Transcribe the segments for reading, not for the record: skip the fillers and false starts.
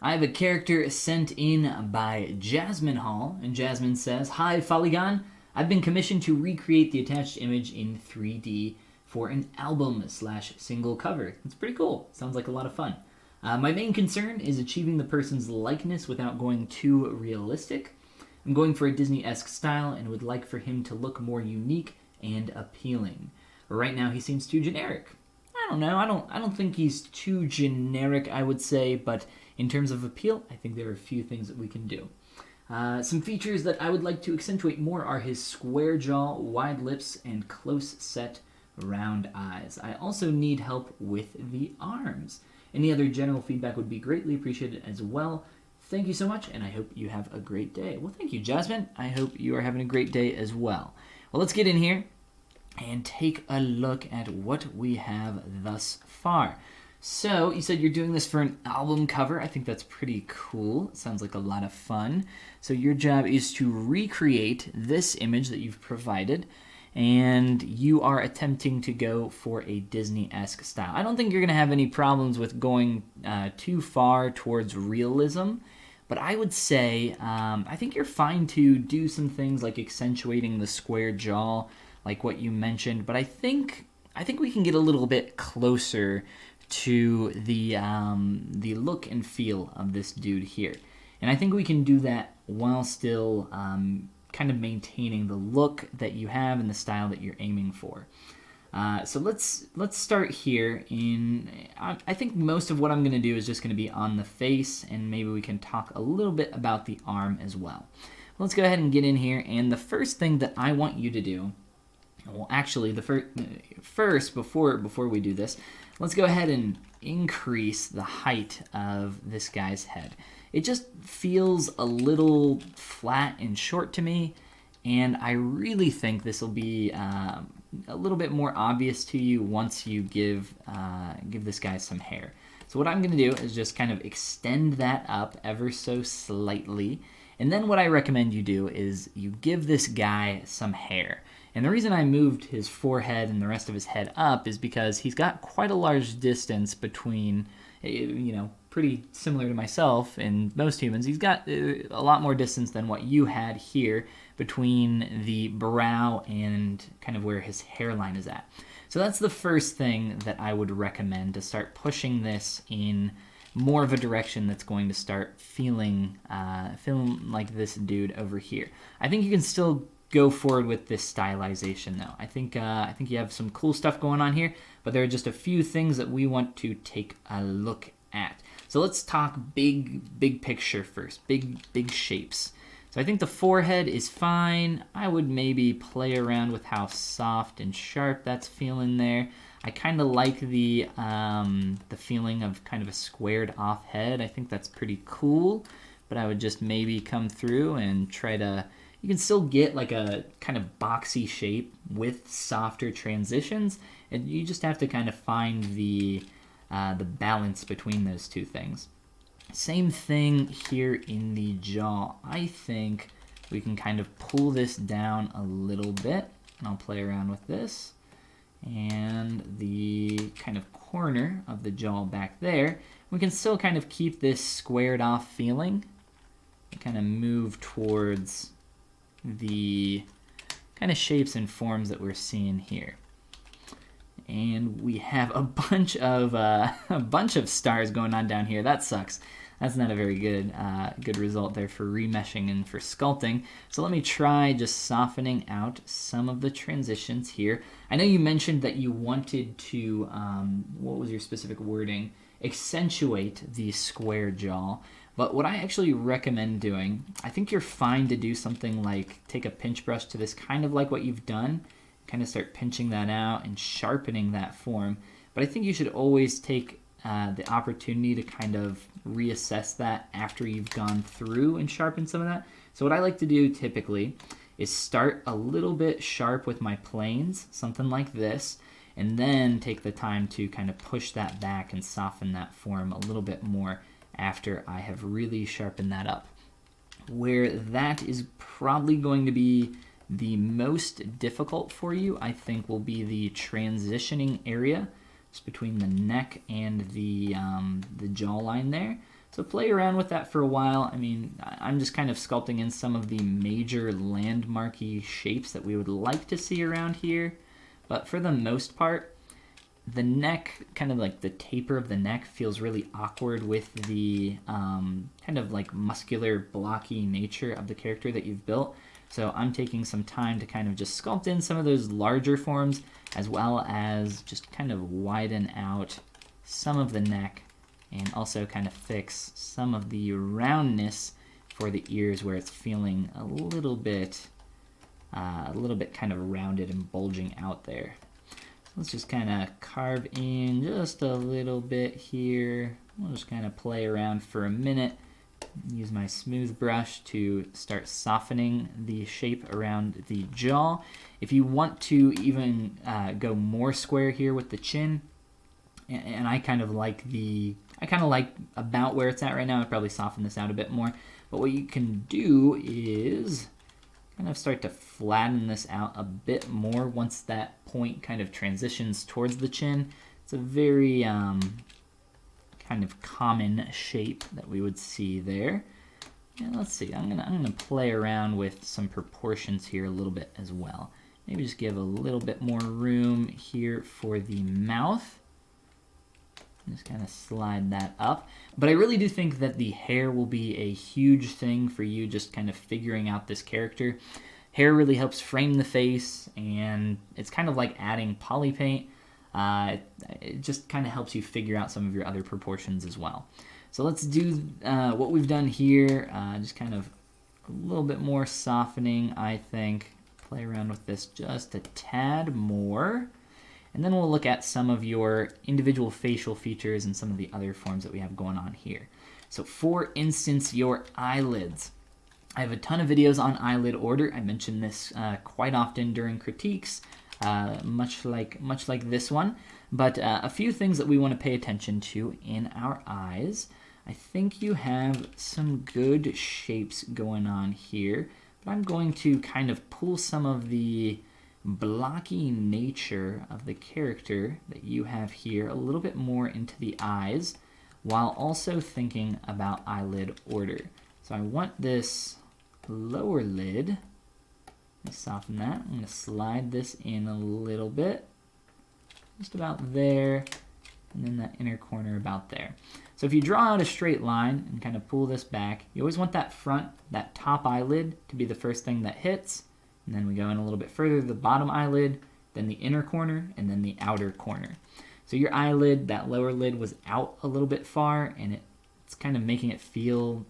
I have a character sent in by Jasmine Hall, and Jasmine says, "Hi, Follygon. I've been commissioned to recreate the attached image in 3D for an album/single cover." It's pretty cool. Sounds like a lot of fun. My main concern is achieving the person's likeness without going too realistic. I'm going for a Disney-esque style and would like for him to look more unique and appealing. Right now, he seems too generic. I don't know. I don't think he's too generic, I would say, but in terms of appeal, I think there are a few things that we can do. Some features that I would like to accentuate more are his square jaw, wide lips, and close-set round eyes. I also need help with the arms. Any other general feedback would be greatly appreciated as well. Thank you so much, and I hope you have a great day. Well, thank you, Jasmine. I hope you are having a great day as well. Well, let's get in here and take a look at what we have thus far. So, you said you're doing this for an album cover. I think that's pretty cool. It sounds like a lot of fun. So your job is to recreate this image that you've provided, and you are attempting to go for a Disney-esque style. I don't think you're going to have any problems with going too far towards realism, but I would say I think you're fine to do some things like accentuating the square jaw, like what you mentioned, but I think we can get a little bit closer to the look and feel of this dude here. And I think we can do that while still kind of maintaining the look that you have and the style that you're aiming for. So let's start here. I think most of what I'm going to do is just going to be on the face, and maybe we can talk a little bit about the arm as well. Let's go ahead and get in here, and the first thing that I want you to do, well, actually, first before we do this, let's go ahead and increase the height of this guy's head. It just feels a little flat and short to me, and I really think this will be a little bit more obvious to you once you give this guy some hair. So what I'm going to do is just kind of extend that up ever so slightly, and then what I recommend you do is you give this guy some hair. And the reason I moved his forehead and the rest of his head up is because he's got quite a large distance between, pretty similar to myself and most humans. He's got a lot more distance than what you had here between the brow and kind of where his hairline is at. So that's the first thing that I would recommend, to start pushing this in more of a direction that's going to start feeling like this dude over here. I think you can still go forward with this stylization though. I think you have some cool stuff going on here, but there are just a few things that we want to take a look at. So let's talk big picture first, big shapes. So I think the forehead is fine. I would maybe play around with how soft and sharp that's feeling there. I kind of like the feeling of kind of a squared off head. I think that's pretty cool, but I would just maybe come through and try to, you can still get like a kind of boxy shape with softer transitions, and you just have to kind of find the balance between those two things. Same thing here in the jaw. I think we can kind of pull this down a little bit, and I'll play around with this. And the kind of corner of the jaw back there, we can still kind of keep this squared off feeling and kind of move towards the kind of shapes and forms that we're seeing here. And we have a bunch of stars going on down here. That sucks. That's not a very good result there for remeshing and for sculpting. So let me try just softening out some of the transitions here. I know you mentioned that you wanted to, what was your specific wording? Accentuate the square jaw. But what I actually recommend doing, I think you're fine to do something like take a pinch brush to this, kind of like what you've done, kind of start pinching that out and sharpening that form. But I think you should always take the opportunity to kind of reassess that after you've gone through and sharpened some of that. So what I like to do typically is start a little bit sharp with my planes, something like this, and then take the time to kind of push that back and soften that form a little bit more after I have really sharpened that up. Where that is probably going to be the most difficult for you, I think, will be the transitioning area. It's between the neck and the jawline there. So play around with that for a while. I mean, I'm just kind of sculpting in some of the major landmarky shapes that we would like to see around here. But for the most part, the neck, kind of like the taper of the neck, feels really awkward with the kind of like muscular, blocky nature of the character that you've built. So I'm taking some time to kind of just sculpt in some of those larger forms, as well as just kind of widen out some of the neck and also kind of fix some of the roundness for the ears where it's feeling a little bit kind of rounded and bulging out there. Let's just kind of carve in just a little bit here. We'll just kind of play around for a minute. Use my smooth brush to start softening the shape around the jaw. If you want to even go more square here with the chin, and I kind of like about where it's at right now. I'd probably soften this out a bit more. But what you can do is kind of start to flatten this out a bit more once that point kind of transitions towards the chin. It's a very kind of common shape that we would see there. And let's see, I'm gonna play around with some proportions here a little bit as well. Maybe just give a little bit more room here for the mouth. Just kind of slide that up. But I really do think that the hair will be a huge thing for you just kind of figuring out this character. Hair really helps frame the face, and it's kind of like adding poly paint. It just kind of helps you figure out some of your other proportions as well. So let's do what we've done here, just kind of a little bit more softening, I think. Play around with this just a tad more. And then we'll look at some of your individual facial features and some of the other forms that we have going on here. So for instance, your eyelids. I have a ton of videos on eyelid order. I mention this quite often during critiques, much like this one. But a few things that we want to pay attention to in our eyes. I think you have some good shapes going on here, but I'm going to kind of pull some of the blocky nature of the character that you have here a little bit more into the eyes, while also thinking about eyelid order. So I want this lower lid. Let me soften that. I'm going to slide this in a little bit, just about there, and then that inner corner about there. So if you draw out a straight line and kind of pull this back, you always want that that top eyelid to be the first thing that hits. And then we go in a little bit further, the bottom eyelid, then the inner corner, and then the outer corner. So your eyelid, that lower lid, was out a little bit far, and it's kind of making it feel...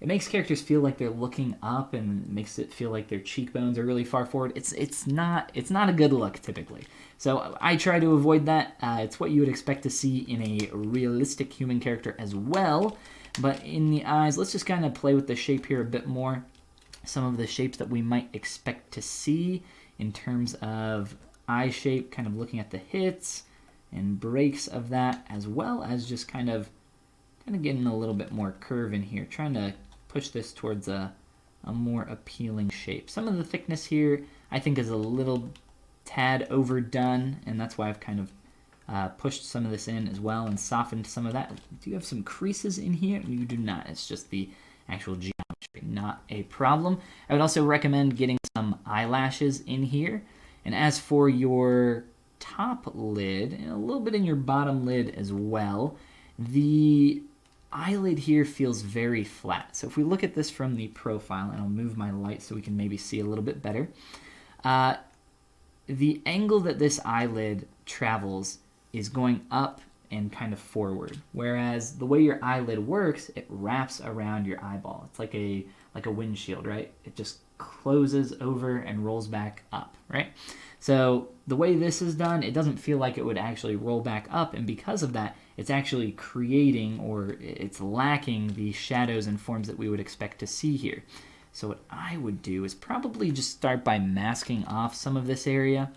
It makes characters feel like they're looking up, and makes it feel like their cheekbones are really far forward. It's not a good look, typically. So I try to avoid that. It's what you would expect to see in a realistic human character as well. But in the eyes, let's just kind of play with the shape here a bit more. Some of the shapes that we might expect to see in terms of eye shape, kind of looking at the hits and breaks of that, as well as just kind of getting a little bit more curve in here, trying to push this towards a more appealing shape. Some of the thickness here I think is a little tad overdone, and that's why I've kind of pushed some of this in as well and softened some of that. Do you have some creases in here? You do not. It's just the actual geometry. Not a problem. I would also recommend getting some eyelashes in here. And as for your top lid, and a little bit in your bottom lid as well, the eyelid here feels very flat. So if we look at this from the profile, and I'll move my light so we can maybe see a little bit better, the angle that this eyelid travels is going up and kind of forward, whereas the way your eyelid works, it wraps around your eyeball. It's like a windshield, right? It just closes over and rolls back up, right? So the way this is done, it doesn't feel like it would actually roll back up, and because of that, it's actually creating, or it's lacking, the shadows and forms that we would expect to see here. So what I would do is probably just start by masking off some of this area.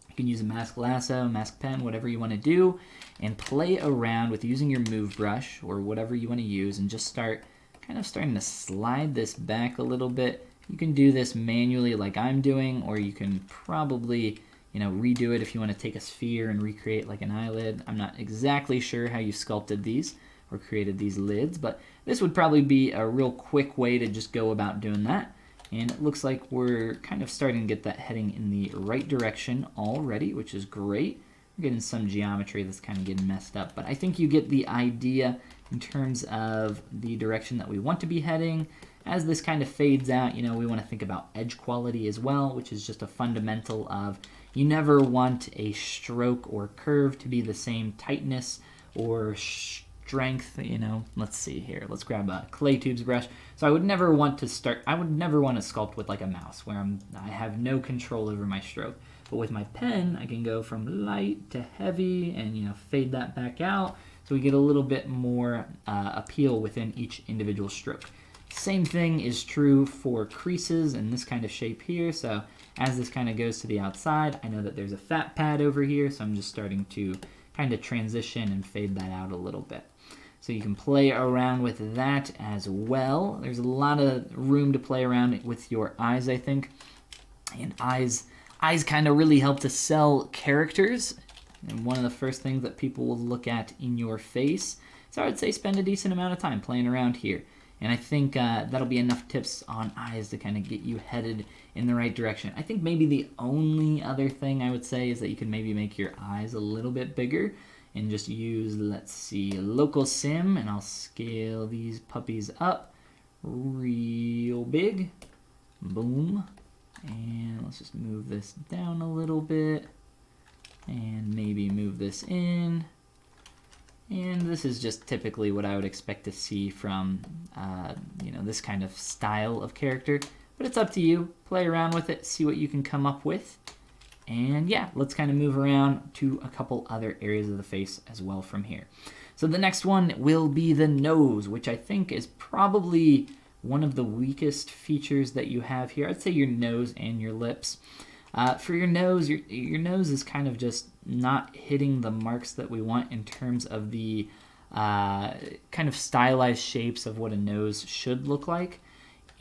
You can use a mask lasso, mask pen, whatever you want to do, and play around with using your move brush or whatever you want to use, and just starting to slide this back a little bit. You can do this manually like I'm doing, or you can probably redo it if you want to take a sphere and recreate like an eyelid. I'm not exactly sure how you sculpted these or created these lids, but this would probably be a real quick way to just go about doing that. And it looks like we're kind of starting to get that heading in the right direction already, which is great. We're getting some geometry that's kind of getting messed up, but I think you get the idea in terms of the direction that we want to be heading. As this kind of fades out, you know, we want to think about edge quality as well, which is just a fundamental of you never want a stroke or curve to be the same tightness or strength, you know. Let's see here. Let's grab a clay tubes brush. So I would never want to sculpt with like a mouse where I have no control over my stroke. But with my pen, I can go from light to heavy and, you know, fade that back out. So we get a little bit more appeal within each individual stroke. Same thing is true for creases in this kind of shape here. So as this kind of goes to the outside, I know that there's a fat pad over here, so I'm just starting to kind of transition and fade that out a little bit. So you can play around with that as well. There's a lot of room to play around with your eyes, I think. And eyes kind of really help to sell characters. And one of the first things that people will look at in your face. So I would say spend a decent amount of time playing around here. And I think that'll be enough tips on eyes to kind of get you headed in the right direction. I think maybe the only other thing I would say is that you could maybe make your eyes a little bit bigger and just use, let's see, local sim, and I'll scale these puppies up real big. Boom. And let's just move this down a little bit and maybe move this in. And this is just typically what I would expect to see from, you know, this kind of style of character. But it's up to you. Play around with it, see what you can come up with. And yeah, let's kind of move around to a couple other areas of the face as well from here. So the next one will be the nose, which I think is probably one of the weakest features that you have here. I'd say your nose and your lips. For your nose is kind of just not hitting the marks that we want in terms of the kind of stylized shapes of what a nose should look like.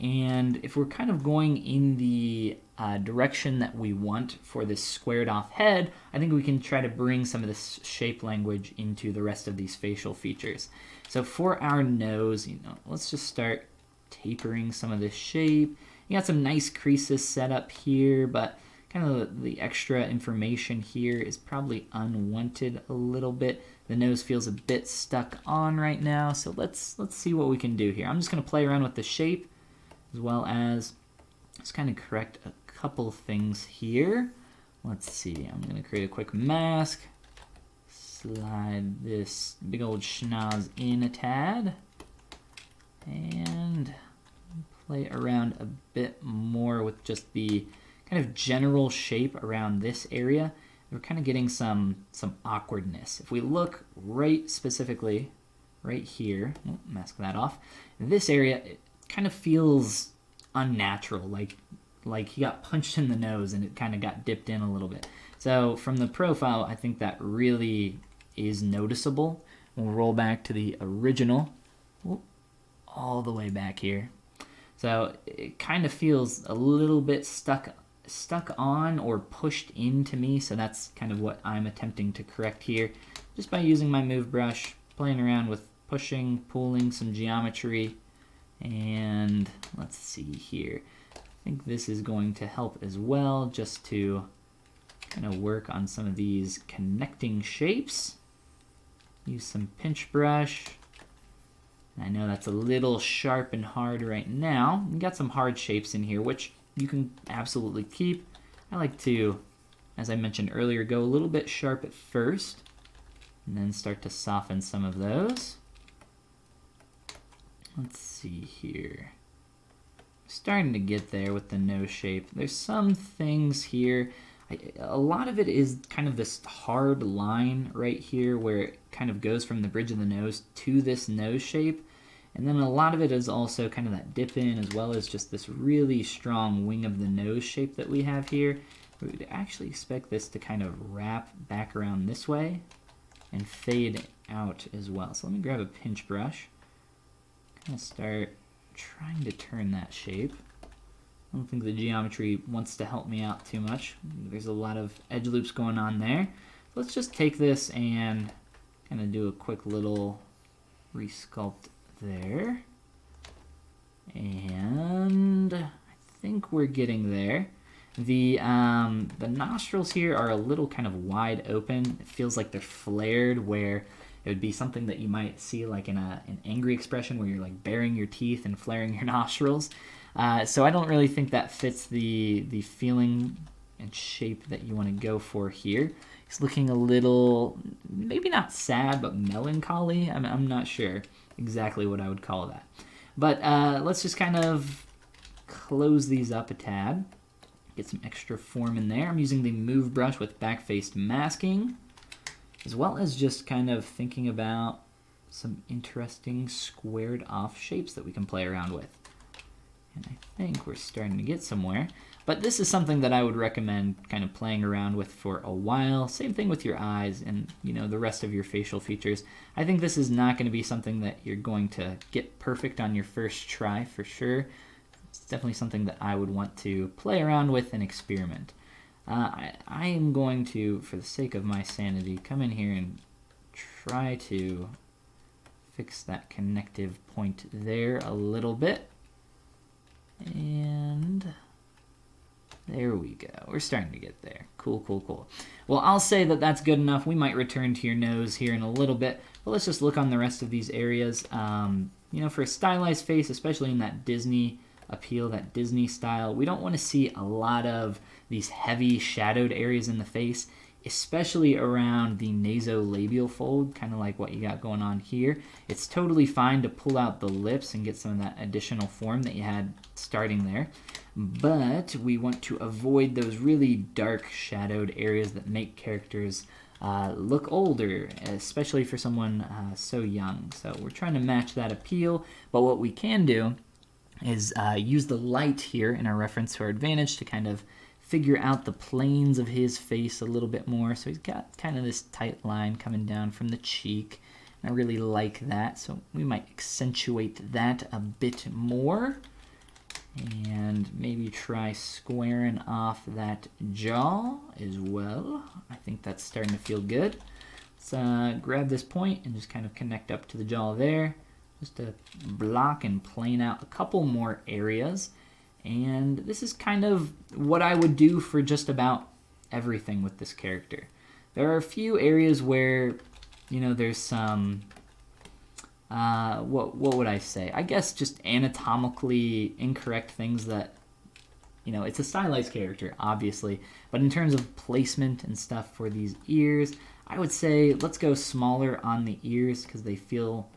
And if we're kind of going in the direction that we want for this squared off head, I think we can try to bring some of this shape language into the rest of these facial features. So for our nose, you know, let's just start tapering some of this shape. You got some nice creases set up here, but kind of the extra information here is probably unwanted a little bit. The nose feels a bit stuck on right now, so let's see what we can do here. I'm just going to play around with the shape as well as just kind of correct a couple things here. Let's see, I'm going to create a quick mask, slide this big old schnoz in a tad, and play around a bit more with just the kind of general shape around this area. We're kind of getting some awkwardness. If we look right specifically right here, mask that off, this area, it kind of feels unnatural, like he got punched in the nose and it kind of got dipped in a little bit. So from the profile, I think that really is noticeable. We'll roll back to the original, all the way back here. So it kind of feels a little bit stuck on or pushed into me, so that's kind of what I'm attempting to correct here just by using my move brush, playing around with pushing, pulling some geometry, and let's see here. I think this is going to help as well, just to kind of work on some of these connecting shapes. Use some pinch brush. I know that's a little sharp and hard right now. You got some hard shapes in here, which you can absolutely keep. I like to, as I mentioned earlier, go a little bit sharp at first, and then start to soften some of those. Let's see here. Starting to get there with the nose shape. There's some things here. A lot of it is kind of this hard line right here where it kind of goes from the bridge of the nose to this nose shape. And then a lot of it is also kind of that dip in, as well as just this really strong wing of the nose shape that we have here. We would actually expect this to kind of wrap back around this way and fade out as well. So let me grab a pinch brush. Kind of start trying to turn that shape. I don't think the geometry wants to help me out too much. There's a lot of edge loops going on there. Let's just take this and kind of do a quick little resculpt there. And I think we're getting there. The nostrils here are a little kind of wide open. It feels like they're flared, where it would be something that you might see like in an angry expression where you're like baring your teeth and flaring your nostrils. So I don't really think that fits the feeling and shape that you want to go for here. He's looking a little, maybe not sad, but melancholy. I'm not sure exactly what I would call that. But let's just kind of close these up a tad. Get some extra form in there. I'm using the move brush with back-faced masking, as well as just kind of thinking about some interesting squared off shapes that we can play around with. And I think we're starting to get somewhere. But this is something that I would recommend kind of playing around with for a while. Same thing with your eyes and, you know, the rest of your facial features. I think this is not going to be something that you're going to get perfect on your first try for sure. It's definitely something that I would want to play around with and experiment. I am going to, for the sake of my sanity, come in here and try to fix that connective point there a little bit. And there we go. We're starting to get there. Cool, cool, cool. Well, I'll say that that's good enough. We might return to your nose here in a little bit, but let's just look on the rest of these areas. You know, for a stylized face, especially in that Disney appeal, that Disney style, we don't want to see a lot of these heavy shadowed areas in the face, especially around the nasolabial fold, kind of like what you got going on here. It's totally fine to pull out the lips and get some of that additional form that you had starting there, but we want to avoid those really dark shadowed areas that make characters look older, especially for someone so young. So we're trying to match that appeal, but what we can do is use the light here in our reference to our advantage to kind of figure out the planes of his face a little bit more. So he's got kind of this tight line coming down from the cheek. And I really like that, so we might accentuate that a bit more. And maybe try squaring off that jaw as well. I think that's starting to feel good. Let's grab this point and just kind of connect up to the jaw there, just to block and plane out a couple more areas. And this is kind of what I would do for just about everything with this character. There are a few areas where, you know, there's some, what would I say? I guess just anatomically incorrect things that, you know, it's a stylized character, obviously. But in terms of placement and stuff for these ears, I would say let's go smaller on the ears because they feel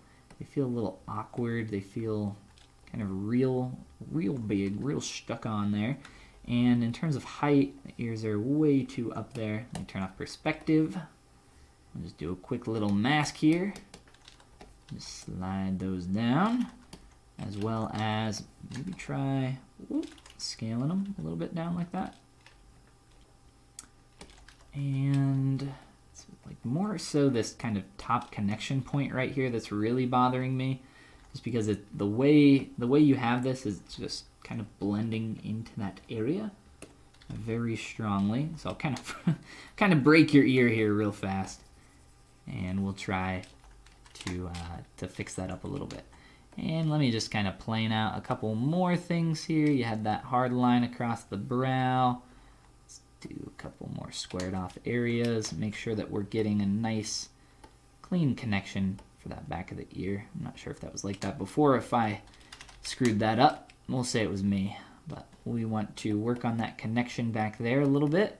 a little awkward. They feel kind of real big, real stuck on there. And in terms of height, the ears are way too up there. Let me turn off perspective. I'll just do a quick little mask here. Just slide those down, as well as maybe try scaling them a little bit down like that. And it's like more so this kind of top connection point right here that's really bothering me. Just because the way you have this is just kind of blending into that area very strongly. So I'll kind of break your ear here real fast, and we'll try to fix that up a little bit. And let me just kind of plane out a couple more things here. You had that hard line across the brow. Let's do a couple more squared off areas. Make sure that we're getting a nice clean connection for that back of the ear. I'm not sure if that was like that before, if I screwed that up. We'll say it was me, but we want to work on that connection back there a little bit.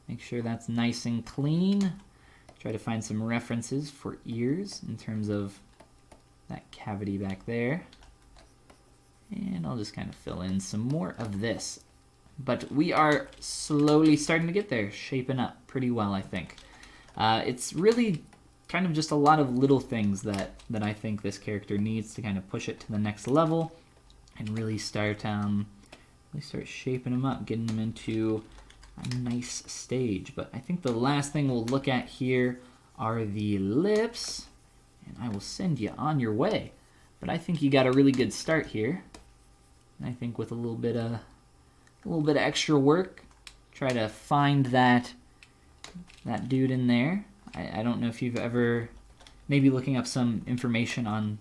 Make sure that's nice and clean. Try to find some references for ears in terms of that cavity back there. And I'll just kind of fill in some more of this. But we are slowly starting to get there, shaping up pretty well, I think. It's really kind of just a lot of little things that I think this character needs to kind of push it to the next level and really start shaping them up, getting them into a nice stage. But I think the last thing we'll look at here are the lips, and I will send you on your way. But I think you got a really good start here. And I think with a little bit of extra work, try to find that dude in there. I don't know if you've ever maybe looking up some information on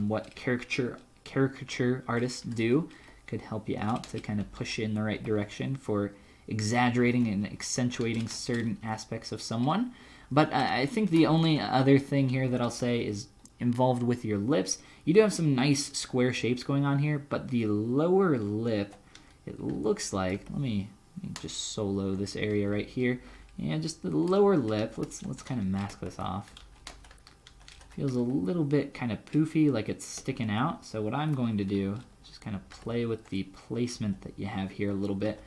what caricature artists do could help you out to kind of push you in the right direction for exaggerating and accentuating certain aspects of someone. But I think the only other thing here that I'll say is involved with your lips. You do have some nice square shapes going on here, but the lower lip, it looks like, let me just solo this area right here. And just the lower lip, let's kind of mask this off. Feels a little bit kind of poofy, like it's sticking out. So what I'm going to do is just kind of play with the placement that you have here a little bit,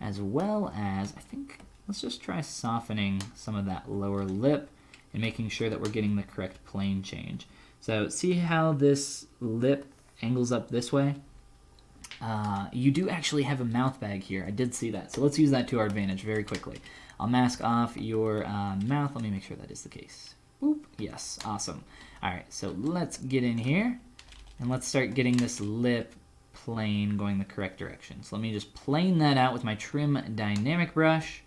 as well as, I think, let's just try softening some of that lower lip and making sure that we're getting the correct plane change. So see how this lip angles up this way? You do actually have a mouth bag here. I did see that. So let's use that to our advantage very quickly. I'll mask off your mouth. Let me make sure that is the case. Boop. Yes, awesome. All right, so let's get in here and let's start getting this lip plane going the correct direction. So let me just plane that out with my trim dynamic brush.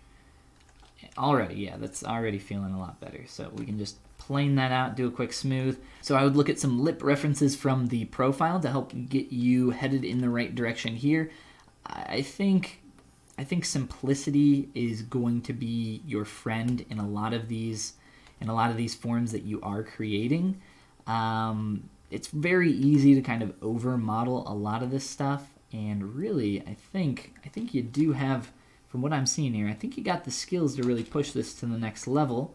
Already, yeah, that's already feeling a lot better. So we can just plane that out, do a quick smooth. So I would look at some lip references from the profile to help get you headed in the right direction here. I think simplicity is going to be your friend in a lot of these forms that you are creating. It's very easy to kind of over model a lot of this stuff, and really I think you do have, from what I'm seeing here, I think you got the skills to really push this to the next level,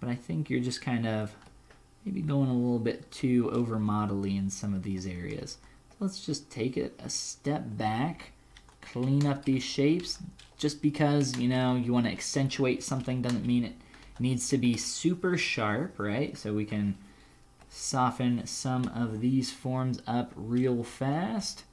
but I think you're just kind of maybe going a little bit too over model-y in some of these areas. So let's just take it a step back, clean up these shapes. Just because, you know, you want to accentuate something doesn't mean it needs to be super sharp, right? So we can soften some of these forms up real fast,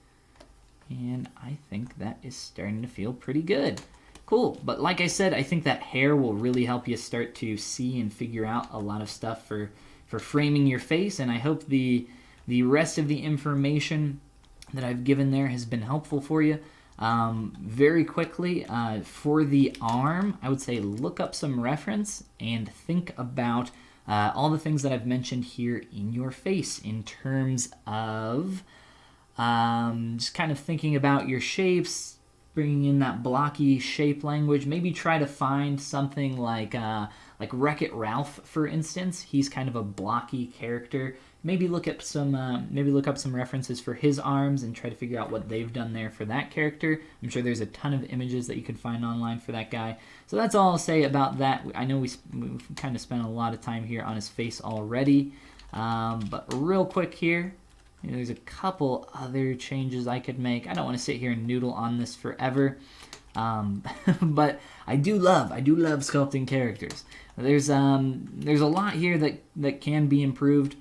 and I think that is starting to feel pretty good. Cool, but like I said, I think that hair will really help you start to see and figure out a lot of stuff for framing your face, and I hope the rest of the information that I've given there has been helpful for you. Very quickly, for the arm, I would say look up some reference and think about all the things that I've mentioned here in your face in terms of just kind of thinking about your shapes, bringing in that blocky shape language. Maybe try to find something like Wreck-It Ralph, for instance. He's kind of a blocky character. Maybe look up some references for his arms and try to figure out what they've done there for that character. I'm sure there's a ton of images that you can find online for that guy. So that's all I'll say about that. I know we've kind of spent a lot of time here on his face already, but real quick here, you know, there's a couple other changes I could make. I don't want to sit here and noodle on this forever, but I do love sculpting characters. There's a lot here that can be improved.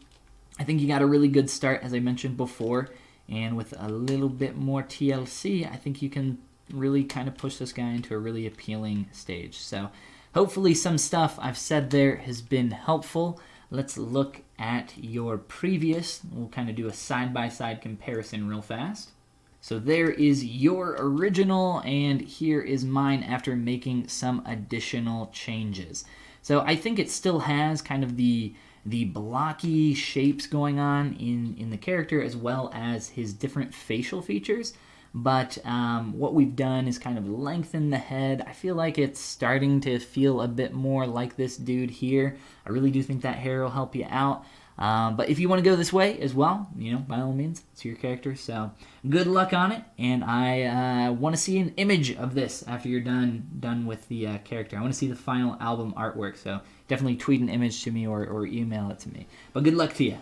I think you got a really good start, as I mentioned before, and with a little bit more TLC, I think you can really kind of push this guy into a really appealing stage. So hopefully some stuff I've said there has been helpful. Let's look at your previous. We'll kind of do a side-by-side comparison real fast. So there is your original, and here is mine after making some additional changes. So I think it still has kind of the blocky shapes going on in the character, as well as his different facial features. But what we've done is kind of lengthen the head. I feel like it's starting to feel a bit more like this dude here. I really do think that hair will help you out. But if you want to go this way as well, you know, by all means, it's your character. So good luck on it. And I want to see an image of this after you're done with the character. I want to see the final album artwork. So definitely tweet an image to me or email it to me. But good luck to you.